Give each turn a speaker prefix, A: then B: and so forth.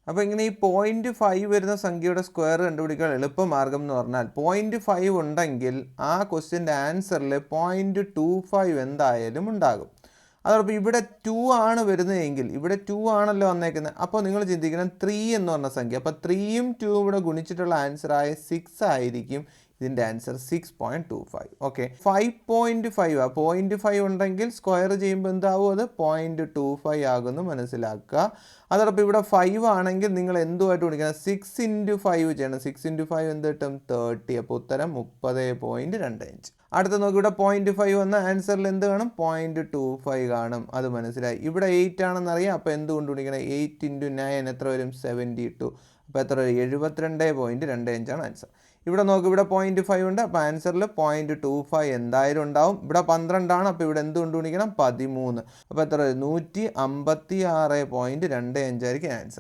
A: അപ്പോൾ ഇങ്ങനെ ഈ 0.5 വരുന്ന സംഖ്യയുടെ സ്ക്വയർ കണ്ടുപിടിക്കാൻ എളുപ്പമാർഗ്ഗം എന്ന് പറഞ്ഞാൽ 0.5 ഉണ്ടെങ്കിൽ ആ ക്വസ്റ്റ്യൻ്റെ ആൻസറിൽ 0.25 എന്തായാലും ഉണ്ടാകും. അതോടൊപ്പം ഇവിടെ 2 ആണ് വരുന്നതെങ്കിൽ ഇവിടെ 2 ആണല്ലോ വന്നേക്കുന്നത്. അപ്പോൾ നിങ്ങൾ ചിന്തിക്കണം 3 എന്ന് പറഞ്ഞ സംഖ്യ. അപ്പോൾ 3യും 2യും കൂടെ ഗുണിച്ചിട്ടുള്ള ആൻസറായ 6 ആയിരിക്കും ഇതിൻ്റെ ആൻസർ 6.25. ഓക്കെ, 5.5 ആ 0.5 ഉണ്ടെങ്കിൽ സ്ക്വയർ ചെയ്യുമ്പോൾ എന്താവും, അത് 0.25 ആകുമെന്ന് മനസ്സിലാക്കുക. അതോടൊപ്പം ഇവിടെ 5 ആണെങ്കിൽ നിങ്ങൾ എന്തുമായിട്ട് ഗുണിക്കണം, 6 × 5 ചെയ്യണം. 6 × 5 എന്ത് കിട്ടും, 30. അപ്പോൾ ഉത്തരം 30.25. അടുത്ത നോക്കി, ഇവിടെ 0.5 വന്ന ആൻസറിൽ എന്ത് കാണും, 0.25 കാണും. അത് മനസ്സിലായി. ഇവിടെ 8 ആണെന്നറിയാം. അപ്പോൾ എന്ത് കൊണ്ട് ഗുണിക്കണം, 8 × 9 എത്ര വരും, 72. അപ്പോൾ എത്ര വരും, 72.25 ആണ് ആൻസർ. ഇവിടെ നോക്ക്, ഇവിടെ 0.5 ഉണ്ട്. അപ്പോൾ ആൻസറിൽ 0.25 എന്തായാലും ഉണ്ടാവും. ഇവിടെ 12 ആണ്. അപ്പോൾ ഇവിടെ എന്ത് കൊണ്ട് ഗുണിക്കണം, 13. അപ്പോൾ എത്ര വരും, 156.25 ആയിരിക്കും ആൻസർ.